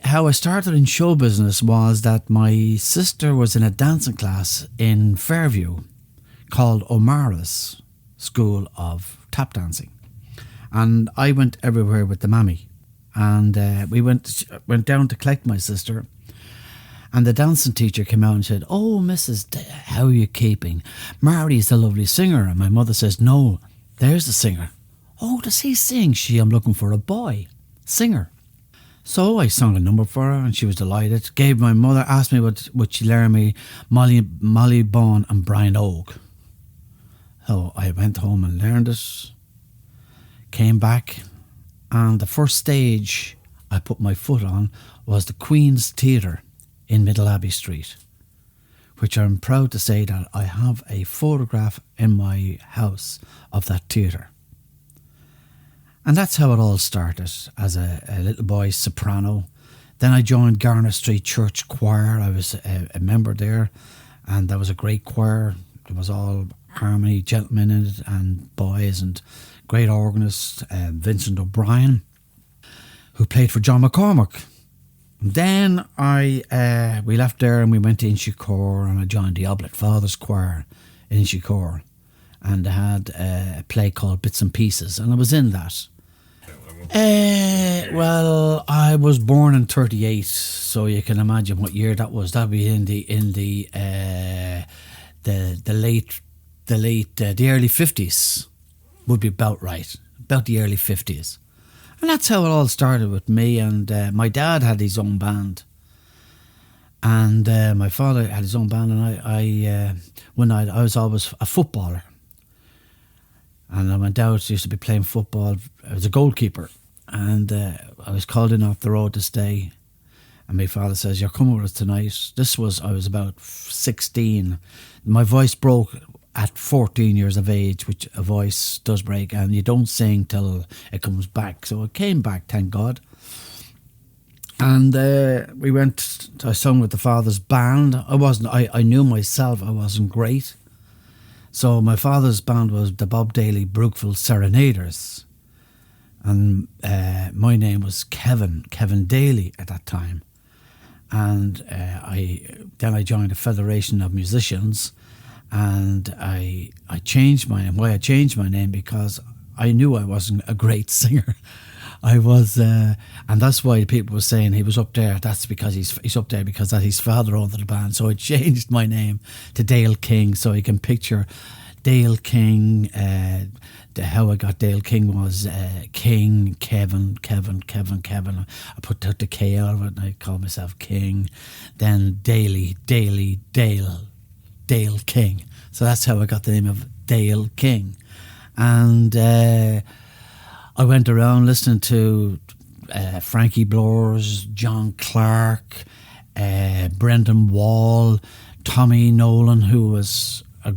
how I started in show business was that my sister was in a dancing class in Fairview called O'Mara's School of Tap Dancing. And I went everywhere with the mammy. And we went down to collect my sister. And the dancing teacher came out and said, "Oh, Mrs. How are you keeping? Marty's the lovely singer." And my mother says, "No, there's the singer." "Oh, does he sing?" "I'm looking for a boy singer." So I sung a number for her and she was delighted. Gave my mother, asked me would she learn me Molly Bawn and Brian Oak. So I went home and learned it. Came back, and the first stage I put my foot on was the Queen's Theatre in Middle Abbey Street, which I'm proud to say that I have a photograph in my house of that theatre. And that's how it all started, as a little boy soprano. Then I joined Garner Street Church Choir. I was a member there, and that was a great choir. There was all harmony gentlemen in it and boys, and great organist Vincent O'Brien, who played for John McCormack. And then we left there and we went to Inchicore, and I joined the Oblate Fathers Choir in Inchicore, and I had a play called Bits and Pieces, and I was in that. Well, I was born in 38, so you can imagine what year that was. That'd be in the early 50s. Would be about right, about the early 50s. And that's how it all started with me. And my dad had his own band, and my father had his own band, and I was always a footballer. And I went out, used to be playing football. I was a goalkeeper, and I was called in off the road to stay. And my father says, "You're coming with us tonight." I was about 16. My voice broke at 14 years of age, which a voice does break, and you don't sing till it comes back. So it came back, thank God. And I sung with the father's band. I knew myself I wasn't great. So my father's band was the Bob Daly Brookfield Serenaders. And my name was Kevin Daly at that time. And then I joined a Federation of Musicians, and I changed my name. Why I changed my name? Because I knew I wasn't a great singer. I was, and that's why people were saying he was up there. That's because he's up there because that his father owned the band. So I changed my name to Dale King, so you can picture Dale King. How I got Dale King was King, Kevin. I put the K out of it and I called myself King. Then Dale King. So that's how I got the name of Dale King. And I went around listening to Frankie Blores, John Clark, Brendan Wall, Tommy Nolan, who was I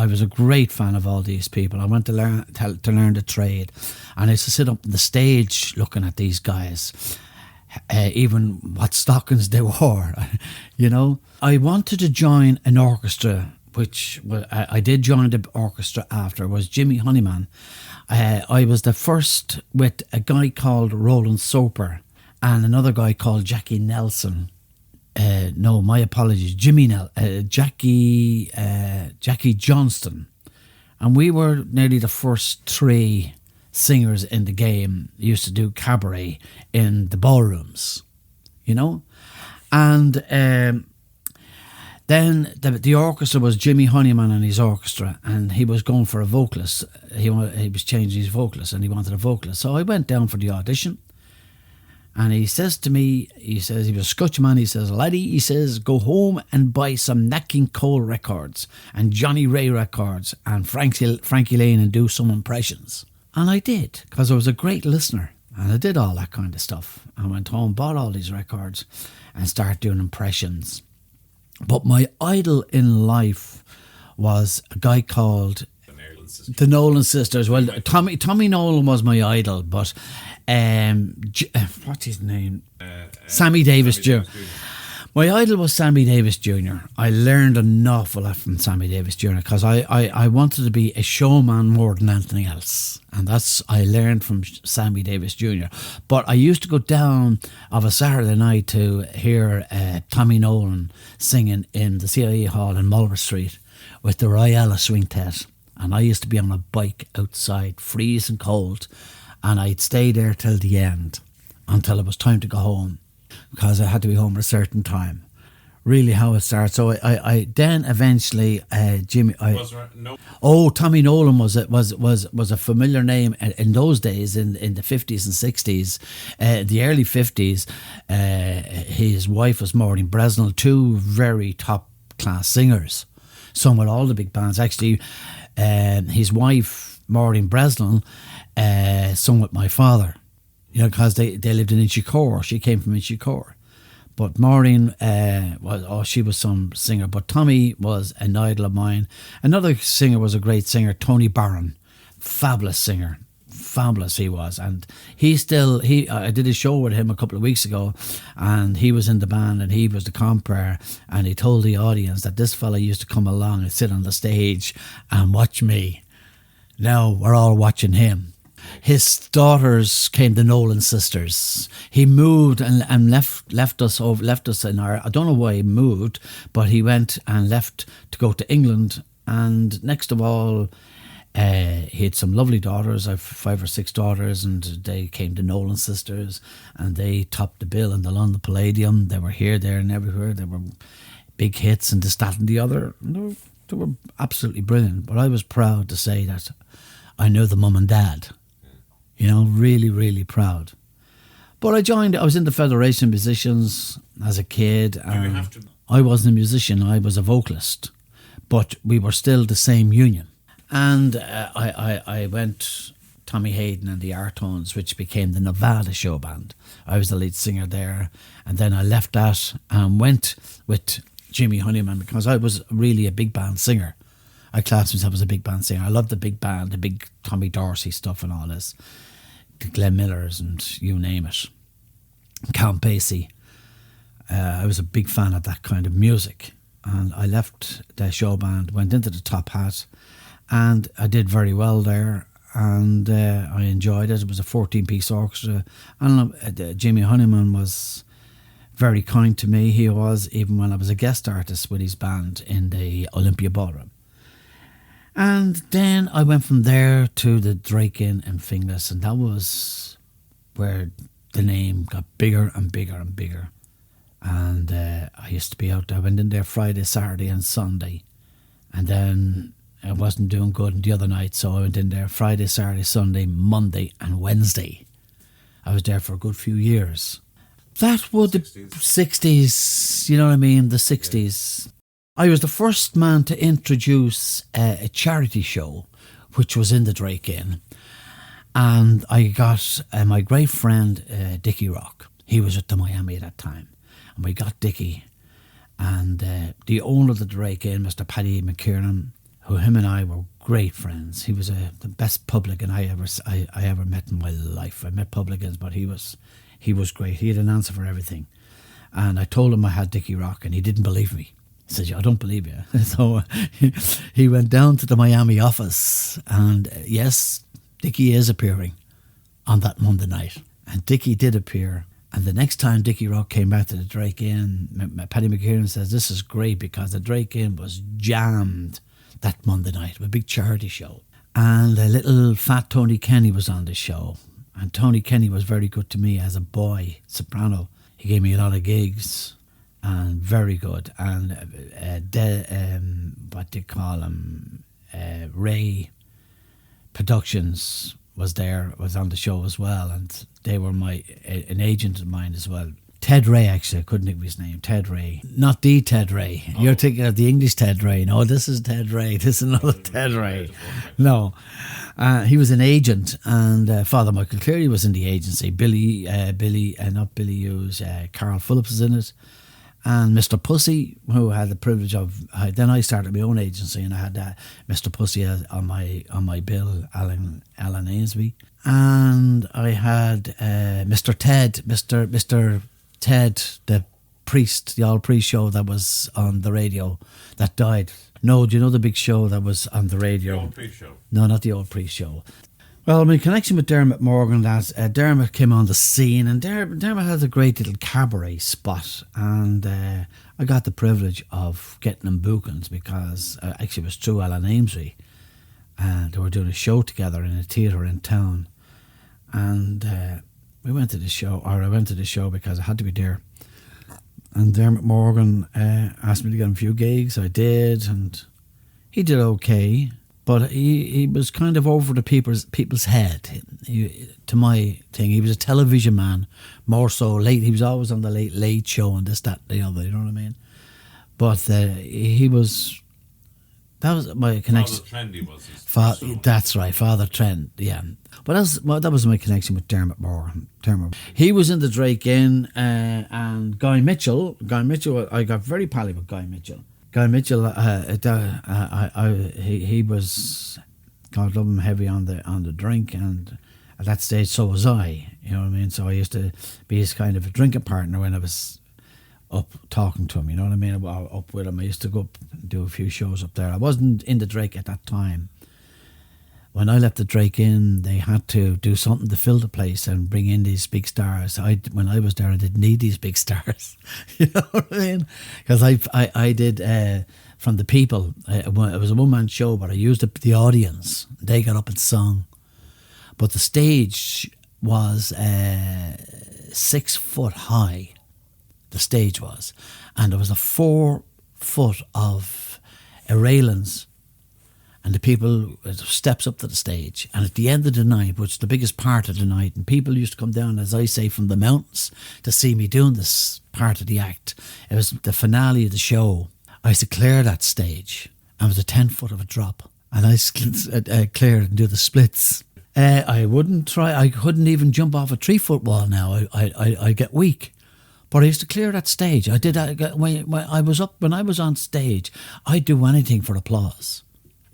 was a great fan of all these people. I went to learn the trade, and I used to sit up on the stage looking at these guys, even what stockings they wore, you know. I wanted to join an orchestra, which I did join the orchestra after. It was Jimmy Honeyman. I was the first with a guy called Roland Soper and another guy called Jackie Nelson. No, my apologies, Jackie Johnston. And we were nearly the first three singers in the game. Used to do cabaret in the ballrooms, you know. And then the orchestra was Jimmy Honeyman and his orchestra, and he was going for a vocalist. He was changing his vocalist, and he wanted a vocalist. So I went down for the audition. And he says to me, he was a Scotchman, he says, "Laddie," he says, "go home and buy some Nat King Cole records and Johnny Ray records and Frankie Lane and do some impressions." And I did, because I was a great listener, and I did all that kind of stuff. I went home, bought all these records and started doing impressions. But my idol in life was a guy called the Nolan Sisters. Well, Tommy Nolan was my idol, but what's his name? Sammy Davis Jr. My idol was Sammy Davis Jr. I learned an awful lot from Sammy Davis Jr. because I wanted to be a showman more than anything else. And that's I learned from Sammy Davis Jr. But I used to go down of a Saturday night to hear Tommy Nolan singing in the CIA Hall in Mulver Street with the Royale Swingtet. And I used to be on a bike outside, freezing cold. And I'd stay there till the end, until it was time to go home, because I had to be home at a certain time. Really how it started. So I then eventually Jimmy. Tommy Nolan was a familiar name in those days in the 50s and 60s, the early 50s. His wife was Maureen Bresnell, two very top class singers, sung with all the big bands. Actually, his wife Maureen Bresnell sung with my father. You know, because they lived in Inchicore. She came from Inchicore. But Maureen, she was some singer. But Tommy was an idol of mine. Another singer was a great singer, Tony Barron. Fabulous singer. Fabulous he was. And I did a show with him a couple of weeks ago, and he was in the band and he was the compere, and he told the audience that this fella used to come along and sit on the stage and watch me. Now we're all watching him. His daughters came, the Nolan sisters. He moved and left us in our. I don't know why he moved, but he went and left to go to England. And next of all, he had some lovely daughters. I have 5 or 6 daughters, and they came, the Nolan sisters, and they topped the bill in the London Palladium. They were here, there, and everywhere. They were big hits, and this, that, and the other. They were absolutely brilliant. But I was proud to say that I knew the mum and dad. You know, really, really proud. But I was in the Federation of Musicians as a kid. I wasn't a musician, I was a vocalist. But we were still the same union. And I went, Tommy Hayden and the Artones, which became the Nevada Show Band. I was the lead singer there. And then I left that and went with Jimmy Honeyman, because I was really a big band singer. I classed myself as a big band singer. I loved the big band, the big Tommy Dorsey stuff and all this. The Glenn Millers and you name it. Count Basie. I was a big fan of that kind of music. And I left the show band, went into the Top Hat, and I did very well there. And I enjoyed it. It was a 14-piece orchestra. And Jimmy Honeyman was very kind to me. He was, even when I was a guest artist with his band in the Olympia Ballroom. And then I went from there to the Drake Inn in Finglas, and that was where the name got bigger and bigger and bigger. And I used to be out there. I went in there Friday, Saturday and Sunday. And then I wasn't doing good on the other night, so I went in there Friday, Saturday, Sunday, Monday and Wednesday. I was there for a good few years. That was the 60s, you know what I mean, the 60s. Yeah. I was the first man to introduce a charity show, which was in the Drake Inn. And I got my great friend, Dickie Rock. He was at the Miami at that time. And we got Dickie. And the owner of the Drake Inn, Mr. Paddy McKiernan, who him and I were great friends. He was the best publican I ever met in my life. I met publicans, but he was great. He had an answer for everything. And I told him I had Dickie Rock, and he didn't believe me. He said, I don't believe you. So he went down to the Miami office, and yes, Dickie is appearing on that Monday night. And Dickie did appear. And the next time Dickie Rock came back to the Drake Inn, Paddy McKiernan says, this is great because the Drake Inn was jammed that Monday night, a big charity show. And a little fat Tony Kenny was on the show. And Tony Kenny was very good to me as a boy, soprano. He gave me a lot of gigs. And very good. And what do you call him? Ray Productions was on the show as well, and they were an agent of mine as well. Ted Ray, actually, I couldn't think of his name. Ted Ray, not the Ted Ray. Oh. You're thinking of the English Ted Ray. No, this is Ted Ray. This is another Ted Ray. No, he was an agent, and Father Michael Cleary was in the agency. Not Billy Hughes. Carl Phillips was in it. And Mr. Pussy, who had the privilege of, then I started my own agency, and I had Mr. Pussy on my bill, Alan Ainsby, and I had Mr. Ted, the Priest, the old Priest show that was on the radio that died. No, do you know the big show that was on the radio? The old Priest show. No, not the old Priest show. Well, my connection with Dermot Morgan, that Dermot came on the scene, and Dermot has a great little cabaret spot, and I got the privilege of getting him bookings because actually it was through Alan Amesbury, and they were doing a show together in a theatre in town, and we went to the show, or I went to the show because I had to be there, and Dermot Morgan asked me to get him a few gigs. I did, and he did okay. But he was kind of over the people's head. To my thing, he was a television man, more so late. He was always on the late show and this, that, the other. You know what I mean? But he was. That was my connection. Father Trendy was. That's right, Father Trent. Yeah, but that was my connection with Dermot Morgan. He was in the Drake Inn, and Guy Mitchell. I got very pally with Guy Mitchell. Guy Mitchell, he was, God love him, heavy on the drink, and at that stage so was I. You know what I mean? So I used to be his kind of a drinking partner when I was up talking to him. You know what I mean? Up with him. I used to go up and do a few shows up there. I wasn't in the Drake at that time. When I left the Drake Inn, they had to do something to fill the place and bring in these big stars. When I was there, I didn't need these big stars. You know what I mean? Because I did from the people. It was a one-man show, but I used the audience. They got up and sung. But the stage was 6 foot high. The stage was. And there was a 4 foot of railings. And the people, steps up to the stage. And at the end of the night, which is the biggest part of the night, and people used to come down, as I say, from the mountains to see me doing this part of the act. It was the finale of the show. I used to clear that stage. And it was a 10 foot of a drop. And I cleared and do the splits. I wouldn't try. I couldn't even jump off a 3 foot wall now. I get weak. But I used to clear that stage. I did that when I was on stage. I'd do anything for applause.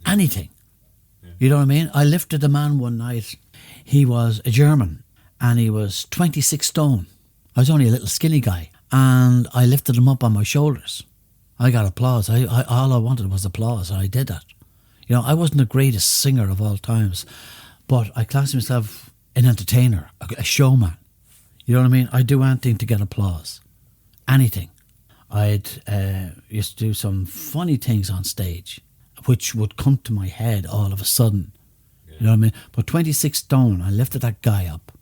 Anything. Yeah. You know what I mean? I lifted a man one night. He was a German and he was 26 stone. I was only a little skinny guy, and I lifted him up on my shoulders. I got applause. All I wanted was applause, and I did that. You know, I wasn't the greatest singer of all times, but I classed myself an entertainer, a showman. You know what I mean? I'd do anything to get applause. Anything. I'd used to do some funny things on stage, which would come to my head all of a sudden. Yeah. You know what I mean? But 26 stone, I lifted that guy up.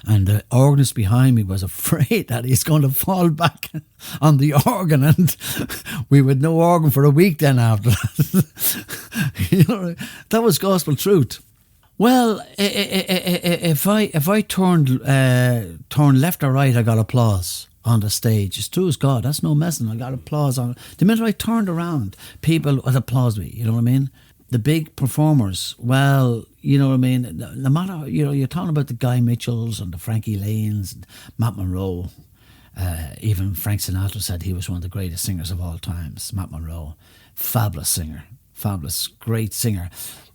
And the organist behind me was afraid that he's going to fall back on the organ, and we had no organ for a week then after that. You know, that was gospel truth. Well, if I turned left or right, I got applause on the stage. It's true as God. That's no messing. I got applause on it. The minute I turned around, people would applaud me. You know what I mean? The big performers, well, you know what I mean? No matter, you know, you're talking about the Guy Mitchells and the Frankie Lanes and Matt Monro. Even Frank Sinatra said he was one of the greatest singers of all times. Matt Monro, fabulous singer. Fabulous, great singer.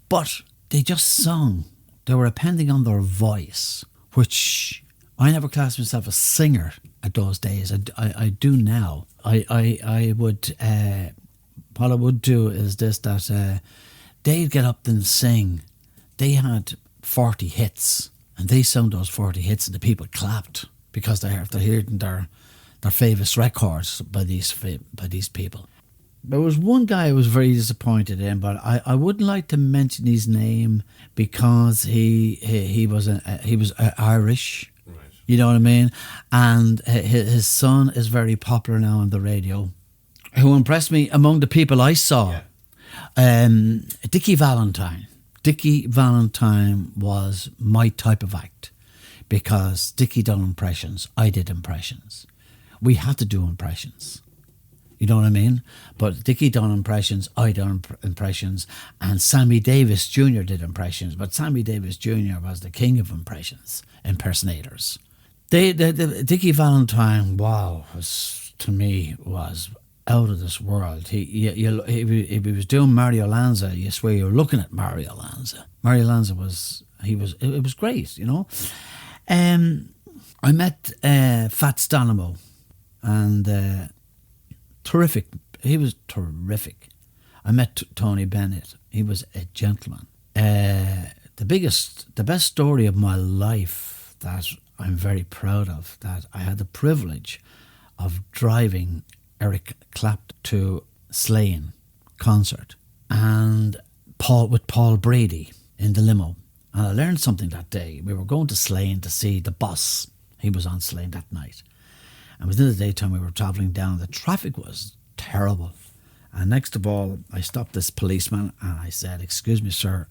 But they just sung. They were depending on their voice, which I never classed myself a singer at those days. I do now. I would, what I would do is this, that they'd get up and sing. They had 40 hits, and they sung those 40 hits, and the people clapped because they're hearing their favourite records by these people. There was one guy I was very disappointed in, but I wouldn't like to mention his name because he was Irish. Right. You know what I mean? And his son is very popular now on the radio. Who impressed me among the people I saw, Dickie Valentine. Dickie Valentine was my type of act because Dickie done impressions. I did impressions. We had to do impressions. You know what I mean? But Dickie done impressions, I done impressions, and Sammy Davis Jr. did impressions. But Sammy Davis Jr. was the king of impersonators. The Dickie Valentine, wow, to me was out of this world. If he was doing Mario Lanza, you swear you're looking at Mario Lanza. Mario Lanza it was great, you know. I met Fats Donamo and terrific. He was terrific. I met Tony Bennett. He was a gentleman. The best story of my life that I'm very proud of, that I had the privilege of driving Eric Clapton to Slane concert, and with Paul Brady in the limo. And I learned something that day. We were going to Slane to see the Boss. He was on Slane that night. And within the daytime we were travelling down. The traffic was terrible. And next of all, I stopped this policeman and I said, "Excuse me, sir."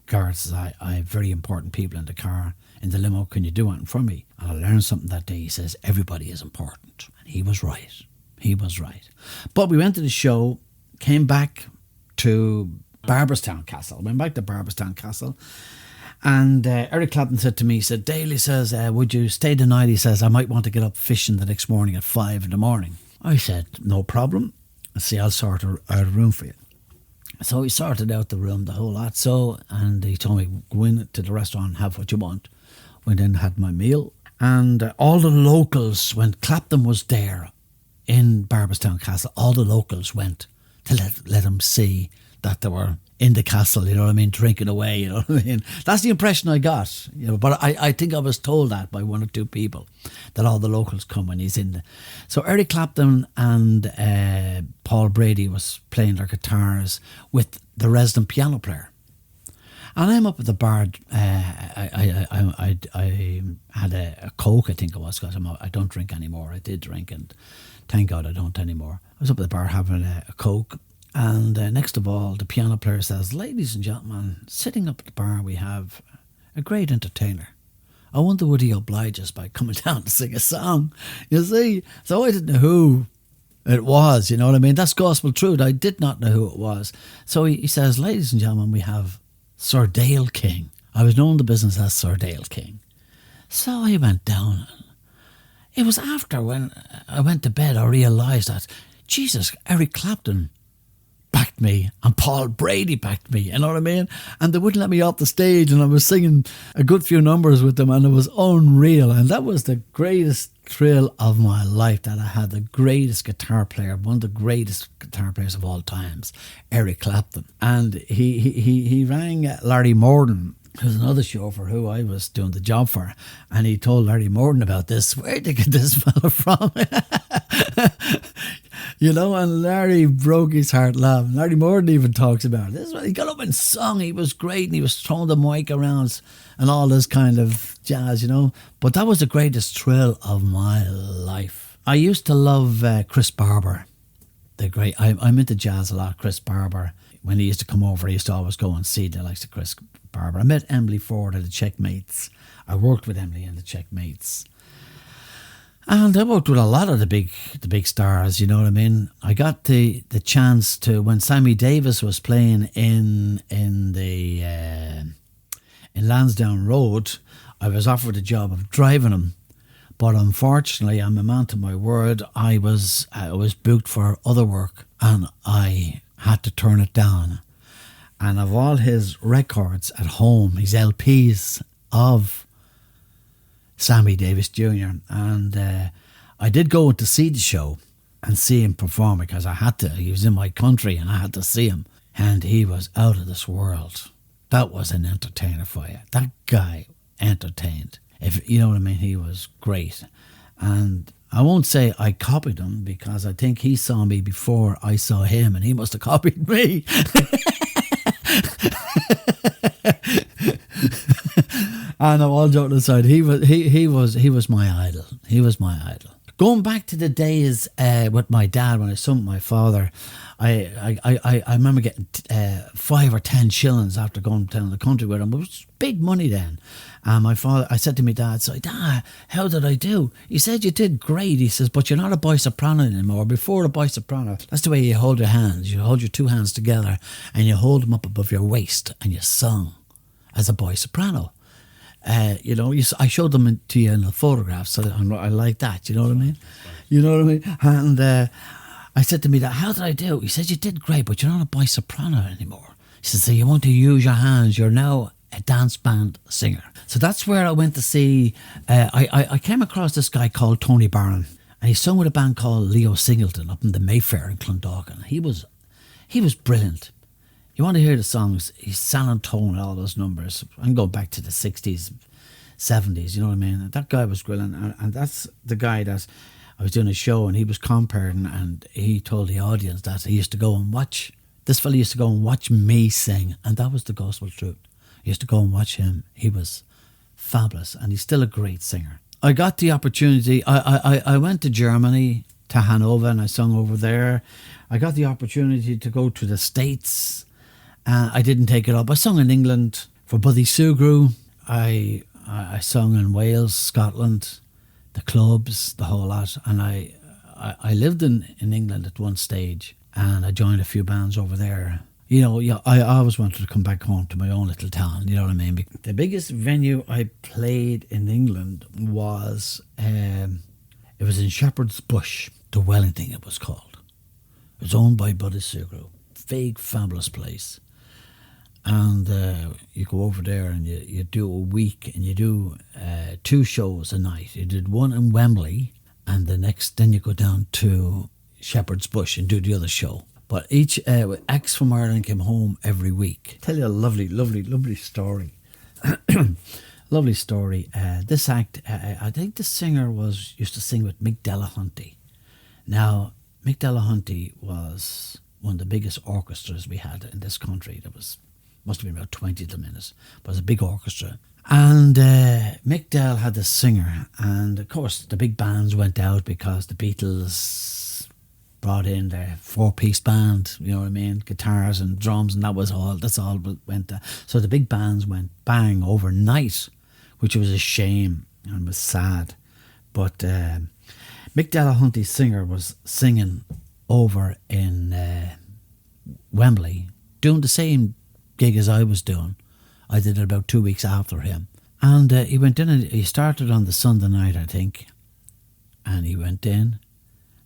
Guard says, I have very important people in the car, in the limo. Can you do anything for me? And I learned something that day. He says, everybody is important. And he was right. He was right. But we went to the show, came back to Barberstown Castle. Went back to Barberstown Castle. And Eric Clapton said to me, he said, "Daly," says, "would you stay the night?" He says, "I might want to get up fishing the next morning at 5 a.m. I said, "No problem. See, I'll sort out a room for you." So he sorted out the room, the whole lot. And he told me, "Go in to the restaurant and have what you want." Went in, had my meal. And all the locals, when Clapton was there in Barberstown Castle, all the locals went to let him see that they were in the castle, you know what I mean, drinking away, you know what I mean. That's the impression I got, you know. But I think I was told that by one or two people, that all the locals come when he's in the... So Eric Clapton and Paul Brady was playing their guitars with the resident piano player. And I'm up at the bar. I had a Coke, I think it was, because I don't drink anymore. I did drink, and thank God I don't anymore. I was up at the bar having a Coke. And next of all, the piano player says, "Ladies and gentlemen, sitting up at the bar, we have a great entertainer. I wonder would he oblige us by coming down to sing a song?" You see? So I didn't know who it was, you know what I mean? That's gospel truth. I did not know who it was. So he says, "Ladies and gentlemen, we have Sir Dale King." I was known in the business as Sir Dale King. So I went down. It was after, when I went to bed, I realised that, Jesus, Eric Clapton backed me and Paul Brady backed me, you know what I mean? And they wouldn't let me off the stage, and I was singing a good few numbers with them, and it was unreal. And that was the greatest thrill of my life, that I had the greatest guitar player, one of the greatest guitar players of all times, Eric Clapton. And he rang Larry Morden, who's another chauffeur who I was doing the job for, and he told Larry Morden about this. "Where'd you get this fella from?" You know, and Larry broke his heart laughing. Larry Morden even talks about it. He got up and sung. He was great, and he was throwing the mic around and all this kind of jazz, you know. But that was the greatest thrill of my life. I used to love Chris Barber. I'm into jazz a lot. Chris Barber, when he used to come over, I used to always go and see the likes of Chris Barber. I met Emily Ford at the Checkmates. I worked with Emily in the Checkmates. And I worked with a lot of the big stars, you know what I mean. I got the chance to, when Sammy Davis was playing in Lansdowne Road, I was offered the job of driving him. But unfortunately, I'm a man to my word, I was booked for other work, and I had to turn it down. And of all his records at home, his LPs of Sammy Davis Jr. And I did go to see the show and see him perform, because I had to. He was in my country and I had to see him. And he was out of this world. That was an entertainer for you. That guy entertained. If you know what I mean, he was great. And I won't say I copied him, because I think he saw me before I saw him, and he must have copied me. And all joking aside, he was my idol. He was my idol. Going back to the days with my dad, when I sung with my father, I remember getting 5 or 10 shillings after going down the country with him. It was big money then. And my father, I said to my dad, so, "Dad, how did I do?" He said, "You did great." He says, "But you're not a boy soprano anymore. Before the boy soprano, that's the way you hold your hands. You hold your two hands together and you hold them up above your waist, and you sung as a boy soprano." You know, I showed them to you in the photographs, so I like that. You know what I mean? You know what I mean? And I said to me, that, "How did I do?" He said, "You did great, but you're not a boy soprano anymore." He said, "So you want to use your hands. You're now a dance band singer." So that's where I went to see. I came across this guy called Tony Barron, And he sung with a band called Leo Singleton up in the Mayfair in Clondalkin. He was brilliant. You want to hear the songs, he's San Tone and all those numbers. I'm going back to the 60s, 70s, you know what I mean? That guy was brilliant. And that's the guy that I was doing a show and he was comparing, and he told the audience that he used to go and watch, this fella used to go and watch me sing, and that was the gospel truth. He used to go and watch him. He was fabulous, and he's still a great singer. I got the opportunity, I went to Germany, to Hanover, and I sung over there. I got the opportunity to go to the States. I didn't take it up. I sung in England for Buddy Sugru. I sung in Wales, Scotland, the clubs, the whole lot. And I lived in England at one stage, and I joined a few bands over there. You know, yeah, I always wanted to come back home to my own little town, you know what I mean? The biggest venue I played in England was, it was in Shepherd's Bush, the Wellington it was called. It was owned by Buddy Sugru. Big, fabulous place. And you go over there and you do a week, and you do 2 shows a night. You did one in Wembley, and then you go down to Shepherd's Bush and do the other show. But each acts from Ireland came home every week. Tell you a lovely, lovely, lovely story. Lovely story. This act, I think the singer used to sing with Mick Delahunty. Now, Mick Delahunty was one of the biggest orchestras we had in this country. There must have been about 20 of them in it, but it was a big orchestra. And Mick Dell had the singer, and of course the big bands went out because the Beatles brought in their 4-piece band, you know what I mean, guitars and drums, and that's all went. So the big bands went bang overnight, which was a shame and was sad. But Mick Delahunty's singer was singing over in Wembley, doing the same gig as I was doing. I did it about 2 weeks after him. And he went in, and he started on the Sunday night, I think. And he went in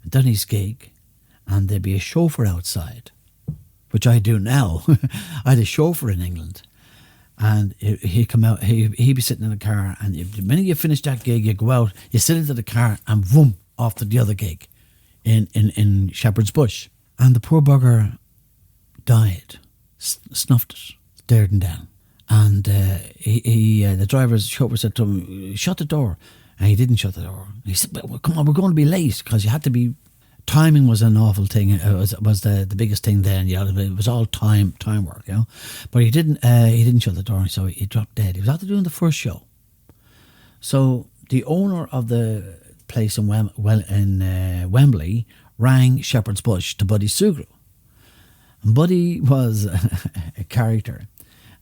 and done his gig, and there'd be a chauffeur outside, which I do now. I had a chauffeur in England. And he'd come out, he'd be sitting in the car, and the minute you finish that gig, you go out, you sit into the car, and boom, off to the other gig in Shepherd's Bush. And the poor bugger died, snuffed it, stared him down. And the chauffeur said to him, shut the door. And he didn't shut the door. He said, well, come on, we're going to be late, because you had to be, timing was an awful thing. It was the biggest thing then. You know, it was all time work, you know. But he didn't shut the door, so he dropped dead. He was after doing the first show. So the owner of the place in Wembley rang Shepherd's Bush to Buddy Sugru. And Buddy was a character.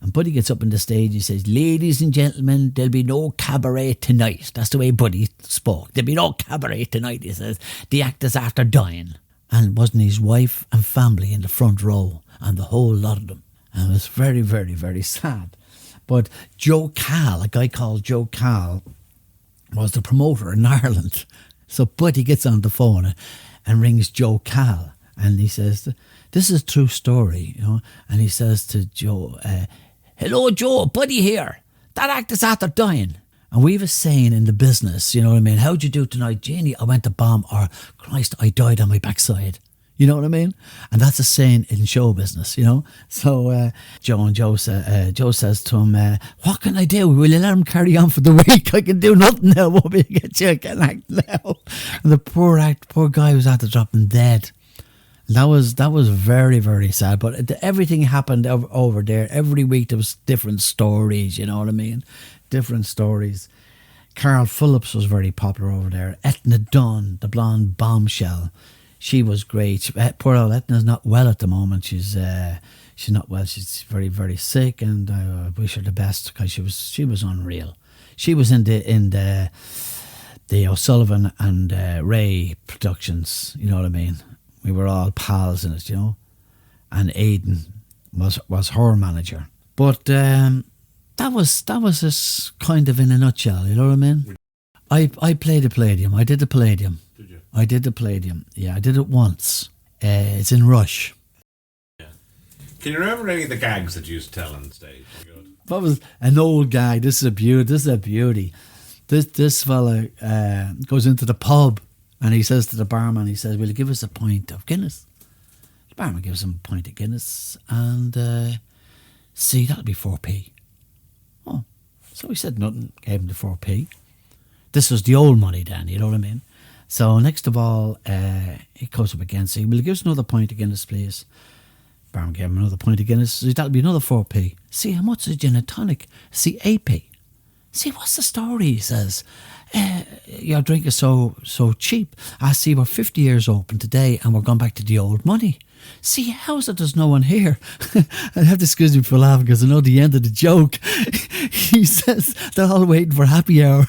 And Buddy gets up on the stage, he says, ladies and gentlemen, there'll be no cabaret tonight. That's the way Buddy spoke. There'll be no cabaret tonight, he says. The actor's after dying. And wasn't his wife and family in the front row, and the whole lot of them. And it was very, very, very sad. But Joe Cal, a guy called Joe Cal, was the promoter in Ireland. So Buddy gets on the phone and rings Joe Cal, and he says, this is a true story, you know. And he says to Joe, hello, Joe, Buddy here. That actor's after dying. And we have a saying in the business, you know what I mean? How'd you do tonight, Janie? I went to bomb, or Christ, I died on my backside. You know what I mean? And that's a saying in show business, you know. So Joe says to him, what can I do? Will you let him carry on for the week? I can do nothing now. Won't be able to get you. I can act now. And the poor guy was after dropping dead. That was very, very sad. But everything happened over there. Every week there was different stories, you know what I mean? Different stories. Carl Phillips was very popular over there. Etna Dunn, the blonde bombshell. She was great. Poor old Etna's not well at the moment. She's not well. She's very, very sick, and I wish her the best, because she was unreal. She was in the O'Sullivan and Ray productions. You know what I mean? We were all pals in it, you know. And Aidan was her manager. But that was just kind of in a nutshell. You know what I mean? I played the Palladium. I did the Palladium. Did you? I did the Palladium. Yeah, I did it once. It's in Rush. Yeah. Can you remember any of the gags that you used to tell on stage? That was an old gag. This is a beauty. This fella goes into the pub, And he says to the barman, he says, will you give us a pint of Guinness? The barman gives him a pint of Guinness and, see, that'll be 4p. Oh, so he said nothing, gave him the 4p. This was the old money then, you know what I mean? So next of all, he comes up again, saying, will you give us another pint of Guinness, please? Barman gave him another pint of Guinness. So that'll be another 4p. See, how much is gin and tonic? See, 8p. See, what's the story? He says, your drink is so cheap. I see we're 50 years open today and we're going back to the old money. See, how is it there's no one here? I have to excuse me for laughing because I know the end of the joke. He says they're all waiting for happy hour.